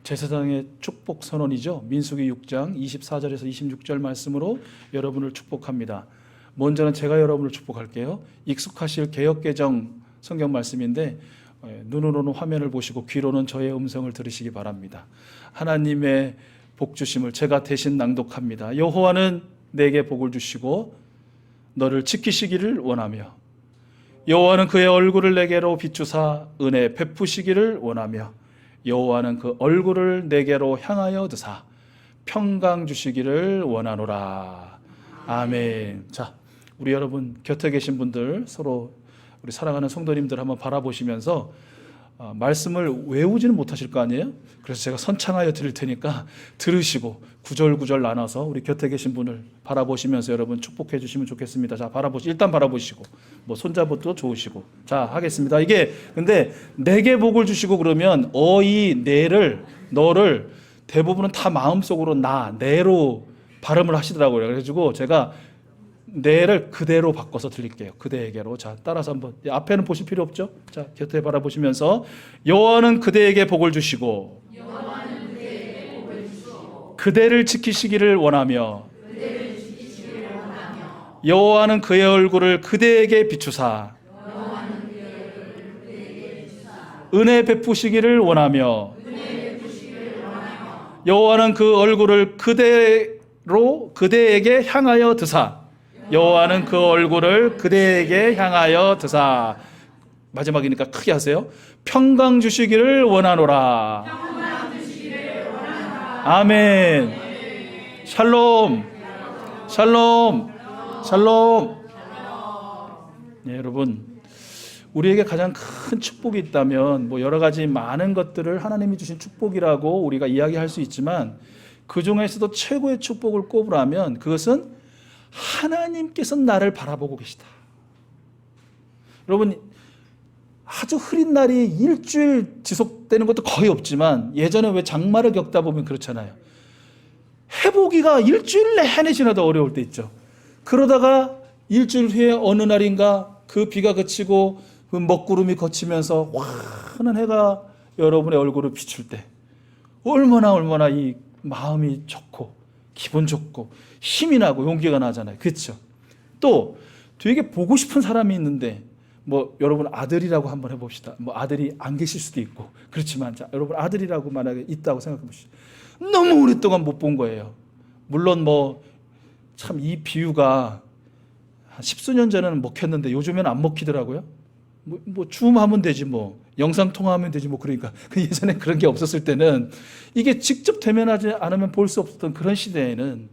제사장의 축복 선언이죠. 민수기 6장 24절에서 26절 말씀으로 여러분을 축복합니다. 먼저는 제가 여러분을 축복할게요. 익숙하실 개역개정 성경 말씀인데 눈으로는 화면을 보시고 귀로는 저의 음성을 들으시기 바랍니다. 하나님의 복 주심을 제가 대신 낭독합니다. 여호와는 내게 복을 주시고 너를 지키시기를 원하며 여호와는 그의 얼굴을 내게로 비추사 은혜 베푸시기를 원하며 여호와는 그 얼굴을 내게로 향하여 드사 평강 주시기를 원하노라. 아멘. 자, 우리 여러분 곁에 계신 분들 서로 우리 사랑하는 성도님들 한번 바라보시면서 말씀을 외우지는 못하실 거 아니에요? 그래서 제가 선창하여 드릴 테니까 들으시고 구절구절 나눠서 우리 곁에 계신 분을 바라보시면서 여러분 축복해 주시면 좋겠습니다. 자, 일단 바라보시고 뭐 손잡아도 좋으시고. 자, 하겠습니다. 이게 근데 내게 복을 주시고 그러면 내를 너를 대부분은 다 마음속으로 내로 발음을 하시더라고요. 그래가지고 제가 내를 그대로 바꿔서 드릴게요. 그대에게로. 자, 따라서 한번 앞에는 보실 필요 없죠? 자, 곁에 바라보시면서 여호와는 그대에게 복을 주시고 그대를 지키시기를 원하며 여호와는 그의 얼굴을 그대에게 비추사 은혜 베푸시기를 원하며 여호와는 그 얼굴을 그대에게 향하여 드사 여호와는 그 얼굴을 그대에게 향하여 드사. 마지막이니까 크게 하세요. 평강 주시기를 원하노라. 아멘. 샬롬. 샬롬. 샬롬. 네, 여러분 우리에게 가장 큰 축복이 있다면 뭐 여러 가지 많은 것들을 하나님이 주신 축복이라고 우리가 이야기할 수 있지만 그 중에서도 최고의 축복을 꼽으라면 그것은 하나님께서 나를 바라보고 계시다. 여러분 아주 흐린 날이 일주일 지속되는 것도 거의 없지만 예전에 왜 장마를 겪다 보면 그렇잖아요. 해보기가 일주일 내내 지나도 어려울 때 있죠. 그러다가 일주일 후에 어느 날인가 그 비가 그치고 그 먹구름이 걷히면서 환한 해가 여러분의 얼굴을 비출 때 얼마나 이 마음이 좋고 기분 좋고 힘이 나고 용기가 나잖아요. 그렇죠? 또 되게 보고 싶은 사람이 있는데 뭐 여러분 아들이라고 한번 해봅시다. 뭐 아들이 안 계실 수도 있고 그렇지만 자, 여러분 아들이라고 만약에 있다고 생각해 보시죠. 너무 오랫동안 못 본 거예요. 물론 뭐 참 이 비유가 한 10수년 전에는 먹혔는데 요즘에는 안 먹히더라고요. 뭐 줌하면 되지 뭐 영상통화하면 되지 뭐 그러니까 예전에 그런 게 없었을 때는 이게 직접 대면하지 않으면 볼 수 없었던 그런 시대에는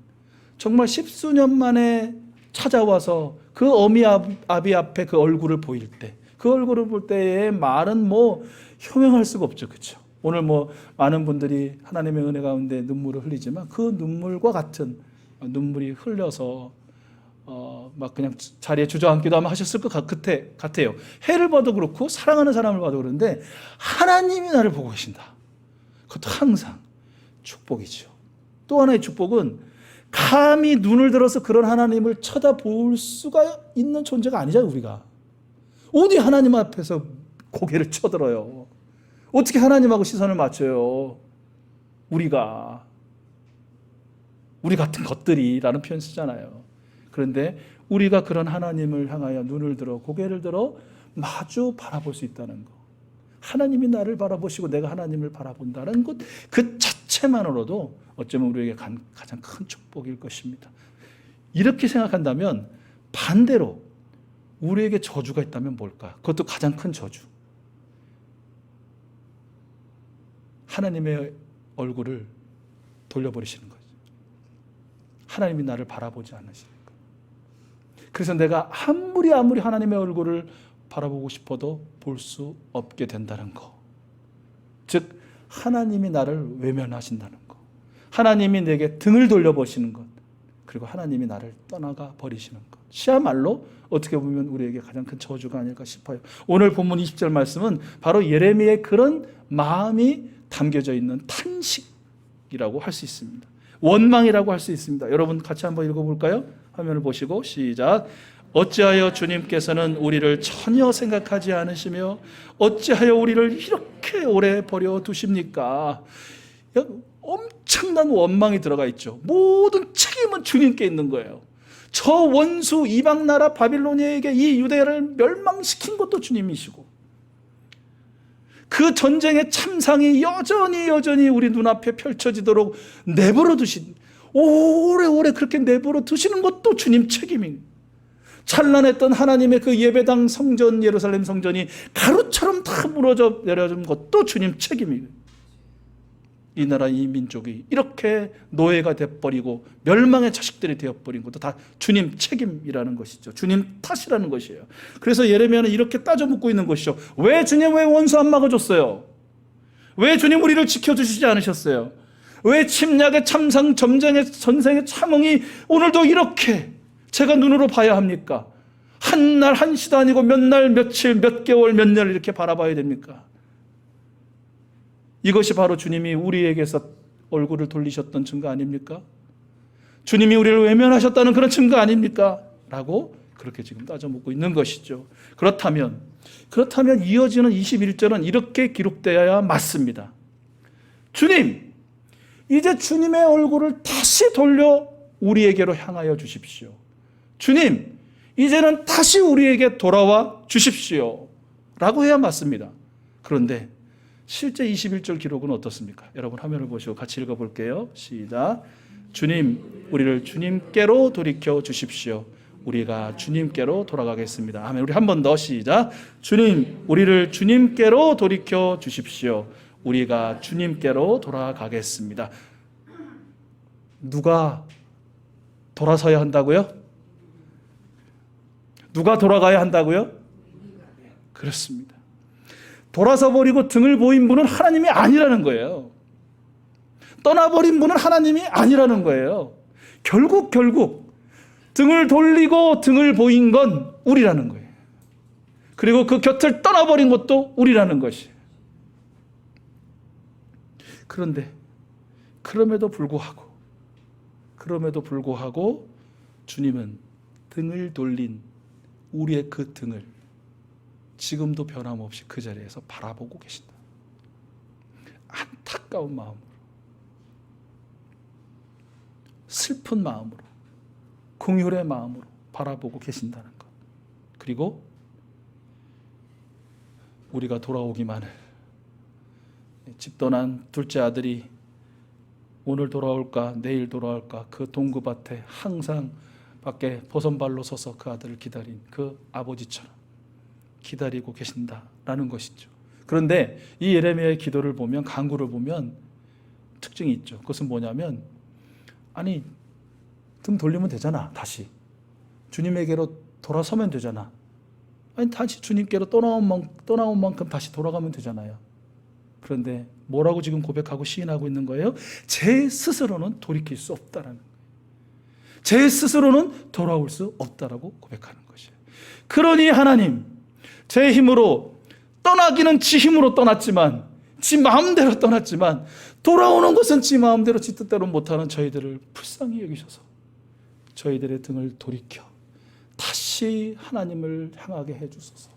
정말 10수년 만에 찾아와서 그 어미 아비 앞에 그 얼굴을 보일 때 그 얼굴을 볼 때의 말은 뭐 형용할 수가 없죠. 그렇죠? 오늘 뭐 많은 분들이 하나님의 은혜 가운데 눈물을 흘리지만 그 눈물과 같은 눈물이 흘려서 막 그냥 자리에 주저앉기도 하면 하셨을 것 같아요. 해를 봐도 그렇고 사랑하는 사람을 봐도 그런데 하나님이 나를 보고 계신다. 그것도 항상 축복이죠. 또 하나의 축복은 감히 눈을 들어서 그런 하나님을 쳐다볼 수가 있는 존재가 아니잖아요. 우리가 어디 하나님 앞에서 고개를 쳐들어요. 어떻게 하나님하고 시선을 맞춰요. 우리 같은 것들이라는 표현 쓰잖아요. 그런데 우리가 그런 하나님을 향하여 눈을 들어 고개를 들어 마주 바라볼 수 있다는 것, 하나님이 나를 바라보시고 내가 하나님을 바라본다는 것, 그 자체만으로도 어쩌면 우리에게 가장 큰 축복일 것입니다. 이렇게 생각한다면 반대로 우리에게 저주가 있다면 뭘까? 그것도 가장 큰 저주. 하나님의 얼굴을 돌려버리시는 거죠. 하나님이 나를 바라보지 않으시는 것. 그래서 내가 아무리 하나님의 얼굴을 바라보고 싶어도 볼 수 없게 된다는 것. 즉 하나님이 나를 외면하신다는 것. 하나님이 내게 등을 돌려보시는 것. 그리고 하나님이 나를 떠나가 버리시는 것. 시야말로 어떻게 보면 우리에게 가장 큰 저주가 아닐까 싶어요. 오늘 본문 20절 말씀은 바로 예레미야의 그런 마음이 담겨져 있는 탄식이라고 할 수 있습니다. 원망이라고 할 수 있습니다. 여러분 같이 한번 읽어볼까요? 화면을 보시고 시작. 어찌하여 주님께서는 우리를 전혀 생각하지 않으시며 어찌하여 우리를 이렇게 오래 버려두십니까? 엄청난 원망이 들어가 있죠. 모든 책임은 주님께 있는 거예요. 저 원수 이방 나라 바빌로니아에게 이 유대를 멸망시킨 것도 주님이시고, 그 전쟁의 참상이 여전히 우리 눈앞에 펼쳐지도록 내버려 두신, 오래오래 그렇게 내버려 두시는 것도 주님 책임입니다. 찬란했던 하나님의 그 예배당 성전, 예루살렘 성전이 가루처럼 다 무너져 내려진 것도 주님 책임입니다. 이 나라 이 민족이 이렇게 노예가 되어버리고 멸망의 자식들이 되어버린 것도 다 주님 책임이라는 것이죠. 주님 탓이라는 것이에요. 그래서 예레미야는 이렇게 따져 묻고 있는 것이죠. 왜 주님 왜 원수 안 막아줬어요? 왜 주님 우리를 지켜주시지 않으셨어요? 왜 침략의 참상, 전생의 참응이 오늘도 이렇게 제가 눈으로 봐야 합니까? 한 날 한 시도 아니고 몇 날, 며칠, 몇 개월, 몇 년 이렇게 바라봐야 됩니까? 이것이 바로 주님이 우리에게서 얼굴을 돌리셨던 증거 아닙니까? 주님이 우리를 외면하셨다는 그런 증거 아닙니까? 라고 그렇게 지금 따져 묻고 있는 것이죠. 그렇다면 이어지는 21절은 이렇게 기록되어야 맞습니다. 주님, 이제 주님의 얼굴을 다시 돌려 우리에게로 향하여 주십시오. 주님, 이제는 다시 우리에게 돌아와 주십시오. 라고 해야 맞습니다. 그런데 실제 21절 기록은 어떻습니까? 여러분 화면을 보시고 같이 읽어볼게요. 시작. 주님, 우리를 주님께로 돌이켜 주십시오. 우리가 주님께로 돌아가겠습니다. 아멘. 우리 한 번 더 시작. 주님, 우리를 주님께로 돌이켜 주십시오. 우리가 주님께로 돌아가겠습니다. 누가 돌아서야 한다고요? 누가 돌아가야 한다고요? 그렇습니다. 돌아서 버리고 등을 보인 분은 하나님이 아니라는 거예요. 떠나버린 분은 하나님이 아니라는 거예요. 결국 등을 돌리고 등을 보인 건 우리라는 거예요. 그리고 그 곁을 떠나버린 것도 우리라는 것이에요. 그런데 그럼에도 불구하고 주님은 등을 돌린 우리의 그 등을 지금도 변함없이 그 자리에서 바라보고 계신다. 안타까운 마음으로, 슬픈 마음으로, 긍휼의 마음으로 바라보고 계신다는 것. 그리고 우리가 돌아오기만을, 집 떠난 둘째 아들이 오늘 돌아올까 내일 돌아올까 그 동구밭에 항상 밖에 보선발로 서서 그 아들을 기다린 그 아버지처럼 기다리고 계신다라는 것이죠. 그런데 이 예레미야의 기도를 보면, 간구를 보면 특징이 있죠. 그것은 뭐냐면, 아니 등 돌리면 되잖아. 다시 주님에게로 돌아서면 되잖아. 아니 다시 주님께로 떠나온 만큼 다시 돌아가면 되잖아요. 그런데 뭐라고 지금 고백하고 시인하고 있는 거예요? 제 스스로는 돌이킬 수 없다라는 거예요. 제 스스로는 돌아올 수 없다라고 고백하는 것이에요. 그러니 하나님, 제 힘으로 떠나기는 지 힘으로 떠났지만, 지 마음대로 떠났지만, 돌아오는 것은 지 마음대로 지 뜻대로 못하는 저희들을 불쌍히 여기셔서 저희들의 등을 돌이켜 다시 하나님을 향하게 해주소서.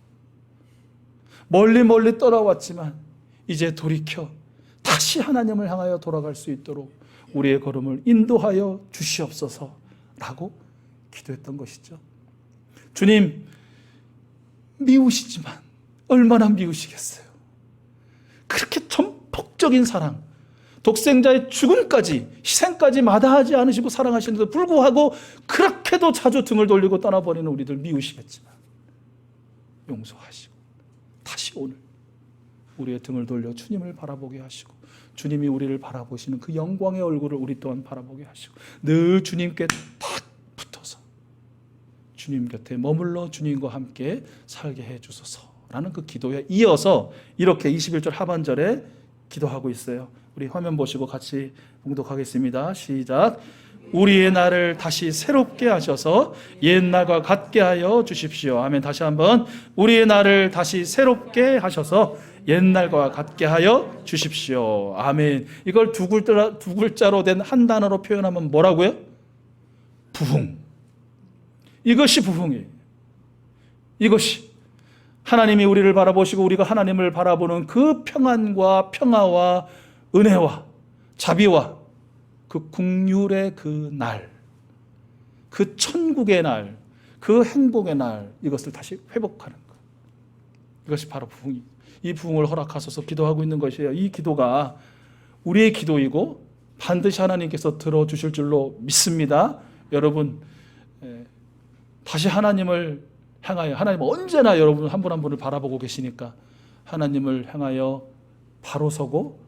멀리 떠나왔지만 이제 돌이켜 다시 하나님을 향하여 돌아갈 수 있도록 우리의 걸음을 인도하여 주시옵소서 라고 기도했던 것이죠. 주님, 미우시지만 얼마나 미우시겠어요. 그렇게 전폭적인 사랑, 독생자의 죽음까지, 희생까지 마다하지 않으시고 사랑하시는데도 불구하고 그렇게도 자주 등을 돌리고 떠나버리는 우리들 미우시겠지만 용서하시고 다시 오늘 우리의 등을 돌려 주님을 바라보게 하시고, 주님이 우리를 바라보시는 그 영광의 얼굴을 우리 또한 바라보게 하시고, 늘 주님께 딱 붙어서 주님 곁에 머물러 주님과 함께 살게 해주소서라는 그 기도에 이어서 이렇게 21절 하반절에 기도하고 있어요. 우리 화면 보시고 같이 봉독하겠습니다. 시작. 우리의 날을 다시 새롭게 하셔서 옛날과 같게 하여 주십시오. 아멘. 다시 한번. 우리의 날을 다시 새롭게 하셔서 옛날과 같게 하여 주십시오. 아멘. 이걸 두 글자로 된 한 단어로 표현하면 뭐라고요? 부흥. 이것이 부흥이에요. 이것이 하나님이 우리를 바라보시고 우리가 하나님을 바라보는 그 평안과 평화와 은혜와 자비와 그 국률의 그 날, 그 천국의 날, 그 행복의 날, 이것을 다시 회복하는 것. 이것이 바로 부흥이, 이 부흥을 허락하소서 기도하고 있는 것이에요. 이 기도가 우리의 기도이고 반드시 하나님께서 들어주실 줄로 믿습니다. 여러분, 다시 하나님을 향하여, 하나님 언제나 여러분 한 분 한 분을 바라보고 계시니까 하나님을 향하여 바로 서고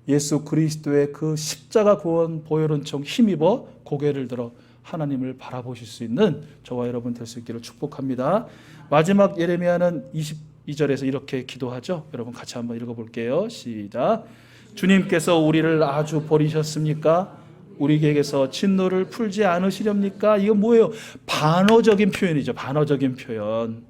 예수 그리스도의 그 십자가 구원 보혈은총 힘입어 고개를 들어 하나님을 바라보실 수 있는 저와 여러분 될 수 있기를 축복합니다. 마지막 예레미야는 22절에서 이렇게 기도하죠. 여러분 같이 한번 읽어볼게요. 시작. 주님께서 우리를 아주 버리셨습니까? 우리에게서 진노를 풀지 않으시렵니까? 이건 뭐예요? 반어적인 표현이죠. 반어적인 표현.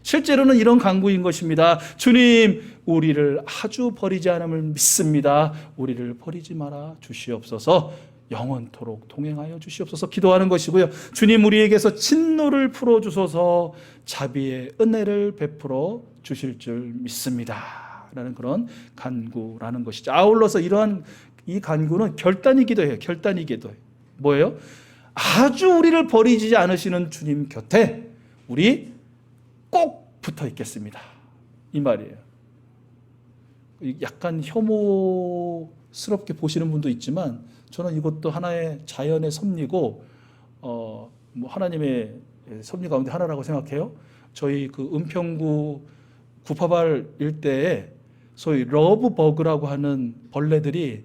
실제로는 이런 간구인 것입니다. 주님, 우리를 아주 버리지 않음을 믿습니다. 우리를 버리지 마라 주시옵소서. 영원토록 동행하여 주시옵소서 기도하는 것이고요. 주님, 우리에게서 진노를 풀어주소서. 자비의 은혜를 베풀어 주실 줄 믿습니다. 라는 그런 간구라는 것이죠. 아울러서 이러한 이 간구는 결단이 기도예요. 결단이 기도예요. 뭐예요? 아주 우리를 버리지 않으시는 주님 곁에 우리 꼭 붙어 있겠습니다. 이 말이에요. 약간 혐오스럽게 보시는 분도 있지만 저는 이것도 하나의 자연의 섭리고 뭐 하나님의 섭리 가운데 하나라고 생각해요. 저희 그 은평구 구파발 일대에 소위 러브버그라고 하는 벌레들이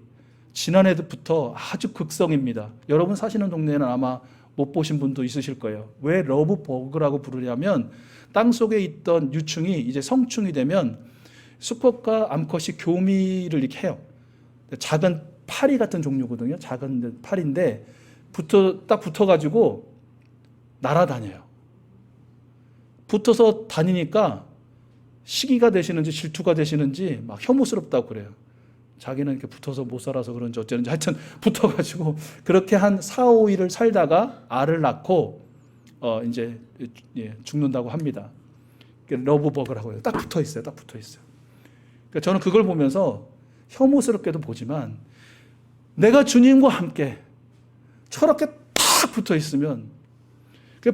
지난해부터 아주 극성입니다. 여러분 사시는 동네에는 아마 못 보신 분도 있으실 거예요. 왜 러브버그라고 부르냐면 땅속에 있던 유충이 이제 성충이 되면 수컷과 암컷이 교미를 이렇게 해요. 작은 파리 같은 종류거든요. 작은 파리인데 딱 붙어가지고 날아다녀요. 붙어서 다니니까 시기가 되시는지 질투가 되시는지 막 혐오스럽다고 그래요. 자기는 이렇게 붙어서 못 살아서 그런지 어쩌는지 하여튼 붙어가지고 그렇게 한 4, 5일을 살다가 알을 낳고 이제 죽는다고 합니다. 러브버그라고 해요. 딱 붙어 있어요. 딱 붙어 있어요. 그러니까 저는 그걸 보면서 혐오스럽게도 보지만 내가 주님과 함께 저렇게 딱 붙어 있으면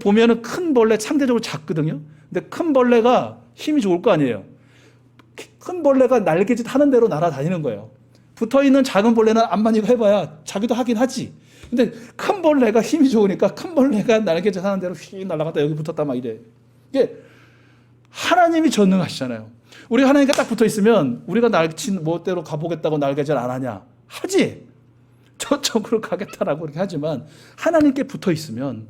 보면은 큰 벌레 상대적으로 작거든요. 근데 큰 벌레가 힘이 좋을 거 아니에요. 큰 벌레가 날개짓 하는 대로 날아다니는 거예요. 붙어있는 작은 벌레는 암만 이거 해봐야 자기도 하긴 하지. 근데 큰 벌레가 힘이 좋으니까 큰 벌레가 날개짓 하는 대로 휙 날아갔다 여기 붙었다 막 이래. 이게 하나님이 전능하시잖아요. 우리가 하나님께 딱 붙어 있으면 우리가 날친 뭐대로 가보겠다고 날개짓 안 하냐? 하지. 저쪽으로 가겠다라고 그렇게 하지만 하나님께 붙어 있으면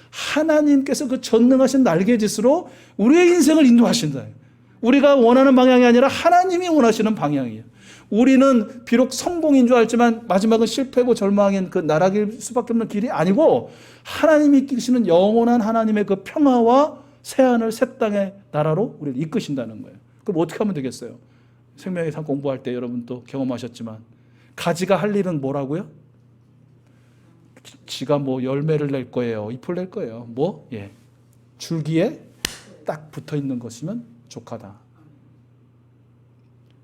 하나님께서 그 전능하신 날개짓으로 우리의 인생을 인도하신다. 우리가 원하는 방향이 아니라 하나님이 원하시는 방향이에요. 우리는 비록 성공인 줄 알지만 마지막은 실패고 절망인 그 나락일 수밖에 없는 길이 아니고 하나님이 이끄시는 영원한 하나님의 그 평화와 새하늘 새 땅의 나라로 우리를 이끄신다는 거예요. 그럼 어떻게 하면 되겠어요? 생명의 산 공부할 때 여러분 또 경험하셨지만 가지가 할 일은 뭐라고요? 지가 뭐 열매를 낼 거예요. 잎을 낼 거예요. 뭐? 예. 줄기에 딱 붙어 있는 것이면 족하다.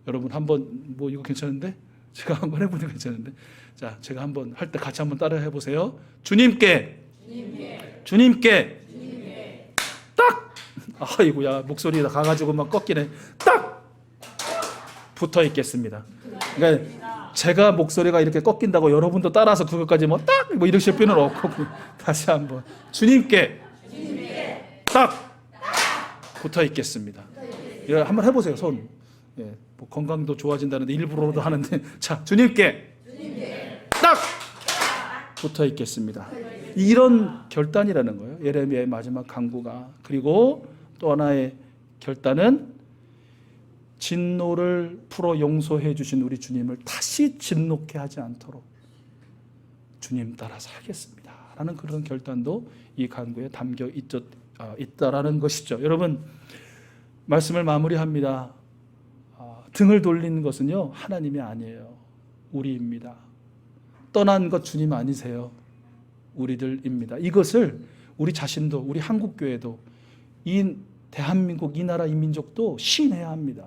여러분 한번 뭐 이거 괜찮은데? 제가 한번 해보니까 괜찮은데. 자, 제가 한번 할 때 같이 한번 따라 해보세요. 주님께 딱! 아이고야, 목소리가 가가지고 막 꺾이네. 딱! 붙어 있겠습니다. 그러니까 제가 목소리가 이렇게 꺾인다고 여러분도 따라서 그것까지 뭐 딱! 뭐 이러실 필요는 없고 다시 한번. 주님께 딱! 붙어 있겠습니다. 한번 해보세요, 손. 예, 뭐 건강도 좋아진다는데 일부러도 하는데 자, 주님께 딱 붙어 있겠습니다. 이런 결단이라는 거예요. 예레미야의 마지막 간구가. 그리고 또 하나의 결단은 진노를 풀어 용서해 주신 우리 주님을 다시 진노케 하지 않도록 주님 따라 살겠습니다 라는 그런 결단도 이 간구에 담겨 있다라는 것이죠. 여러분, 말씀을 마무리합니다. 등을 돌리는 것은요, 하나님이 아니에요. 우리입니다. 떠난 것 주님 아니세요. 우리들입니다. 이것을 우리 자신도, 우리 한국교회도, 이 대한민국, 이 나라, 이 민족도 시인해야 합니다.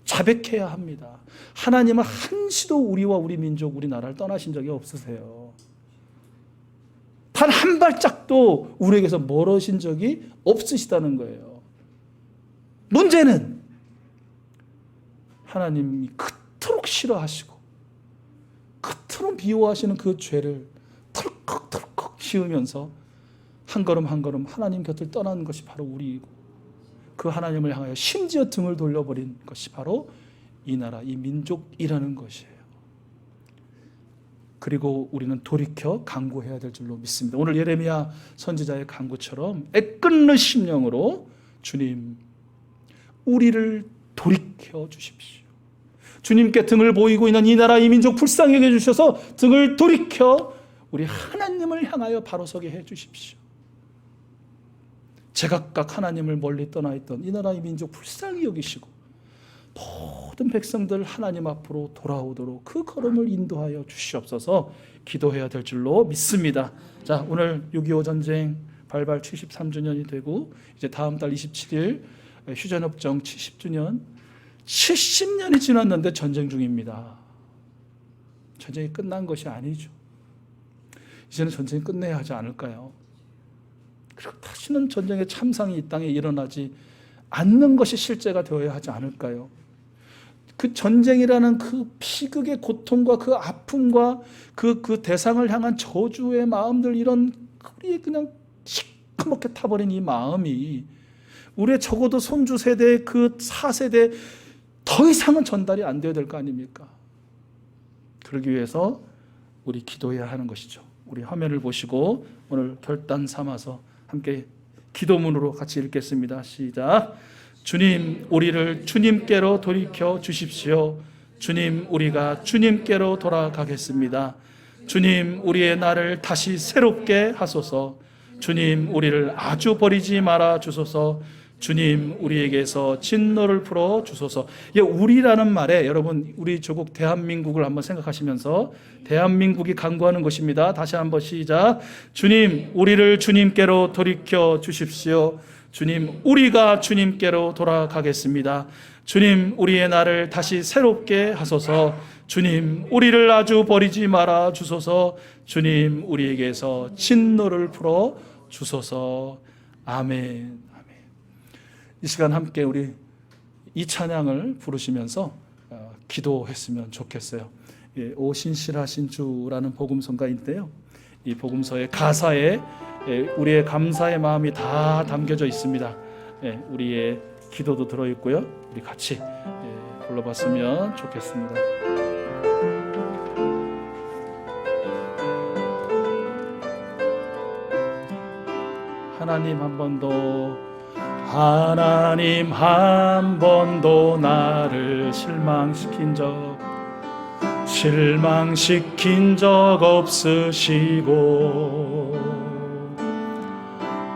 자백해야 합니다. 하나님은 한시도 우리와 우리 민족, 우리 나라를 떠나신 적이 없으세요. 단 한 발짝도 우리에게서 멀어진 적이 없으시다는 거예요. 문제는 하나님이 그토록 싫어하시고 그토록 미워하시는 그 죄를 털컥털컥 지으면서 한 걸음 한 걸음 하나님 곁을 떠나는 것이 바로 우리이고, 그 하나님을 향하여 심지어 등을 돌려버린 것이 바로 이 나라, 이 민족이라는 것이에요. 그리고 우리는 돌이켜 간구해야 될 줄로 믿습니다. 오늘 예레미야 선지자의 간구처럼 애끓는 심령으로 주님, 우리를 돌이켜 주십시오. 주님께 등을 보이고 있는 이 나라, 이 민족 불쌍히 여겨 주셔서 등을 돌이켜 우리 하나님을 향하여 바로 서게 해 주십시오. 제각각 하나님을 멀리 떠나 있던 이 나라, 이 민족 불쌍히 여기시고 모든 백성들 하나님 앞으로 돌아오도록 그 걸음을 인도하여 주시옵소서. 기도해야 될 줄로 믿습니다. 자, 오늘 6.25 전쟁 발발 73주년이 되고 이제 다음 달 27일 휴전협정 70주년, 70년이 지났는데 전쟁 중입니다. 전쟁이 끝난 것이 아니죠. 이제는 전쟁이 끝내야 하지 않을까요? 그리고 다시는 전쟁의 참상이 이 땅에 일어나지 않는 것이 실제가 되어야 하지 않을까요? 그 전쟁이라는 그 비극의 고통과 그 아픔과 그 대상을 향한 저주의 마음들, 이런 우리의 그냥 시커멓게 타버린 이 마음이 우리의 적어도 손주 세대, 그 4세대 더 이상은 전달이 안 되어야 될 거 아닙니까? 그러기 위해서 우리 기도해야 하는 것이죠. 우리 화면을 보시고 오늘 결단 삼아서 함께 기도문으로 같이 읽겠습니다. 시작. 주님, 우리를 주님께로 돌이켜 주십시오. 주님, 우리가 주님께로 돌아가겠습니다. 주님, 우리의 날을 다시 새롭게 하소서. 주님, 우리를 아주 버리지 말아 주소서. 주님, 우리에게서 진노를 풀어 주소서. 우리라는 말에 여러분, 우리 조국 대한민국을 한번 생각하시면서 대한민국이 간구하는 것입니다. 다시 한번 시작. 주님, 우리를 주님께로 돌이켜 주십시오. 주님, 우리가 주님께로 돌아가겠습니다. 주님, 우리의 날을 다시 새롭게 하소서. 주님, 우리를 아주 버리지 말아 주소서. 주님, 우리에게서 진노를 풀어 주소서. 아멘. 아멘. 이 시간 함께 우리 이 찬양을 부르시면서 기도했으면 좋겠어요. 오 신실하신 주라는 복음서가 있는데요. 이 복음서의 가사에 우리의 감사의 마음이 다 담겨져 있습니다. 우리의 기도도 들어있고요. 우리 같이 불러봤으면 좋겠습니다. 하나님 한 번도, 하나님 한 번도 나를 실망시킨 적 없으시고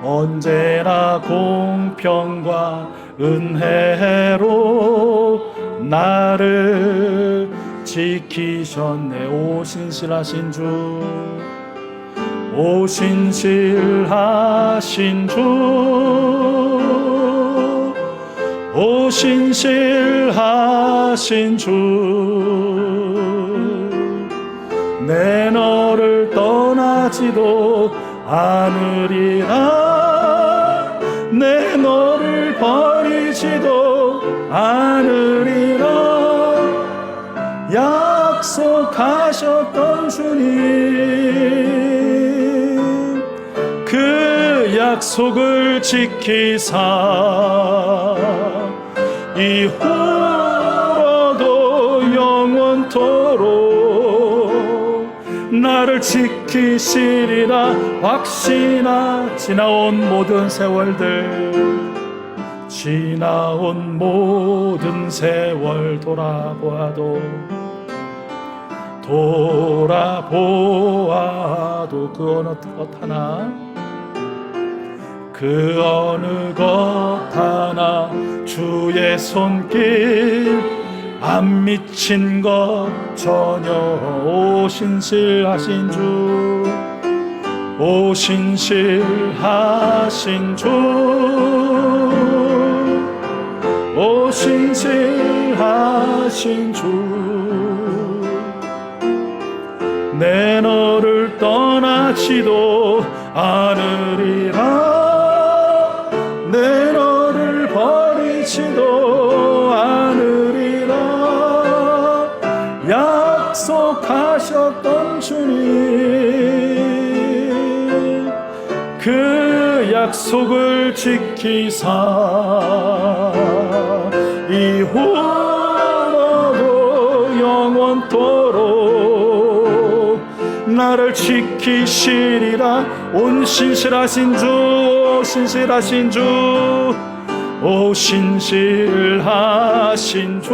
언제나 공평과 은혜로 나를 지키셨네. 오 신실하신 주, 오 신실하신 주, 오 신실하신 주, 내 너를 떠나지도 않으리라. 내 너를 버리지도 않으리라. 약속하셨던 주님, 그 약속을 지키사 이후로도 영원토록 나를 지키시리라 확신하. 지나온 모든 세월 돌아보아도 그 어느 것 하나 주의 손길 안 미친 것 전혀. 오 신실하신 주, 오 신실하신 주, 오 신실하신 하신 주, 내 너를 떠나지도 않으리라, 내 너를 버리지도 않으리라. 약속하셨던 주님, 그 약속을 지키사 이후로도 영원토록 나를 지키시리라. 온 신실하신 주, 신실하신 주, 오 신실하신 주,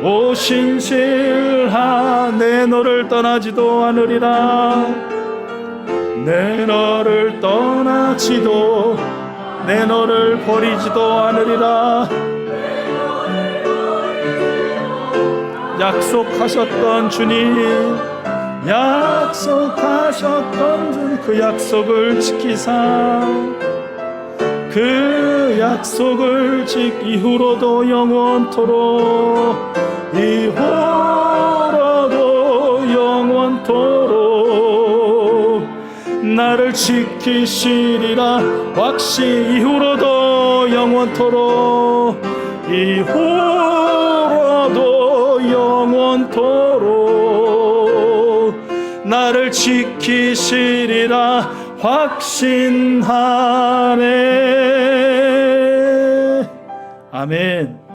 오 신실한 내 너를 떠나지도 않으리라, 내 너를 떠나지도 내 너를 버리지도 않으리라. 약속하셨던 주님, 약속하셨던 주님, 그 약속을 지키사 그 약속을 이후로도 영원토록, 이후로도 영원토록 나를 지키시리라. 이후로도 영원토록, 이후로도 영원토록 나를 지키시리라 확신하네. 아멘.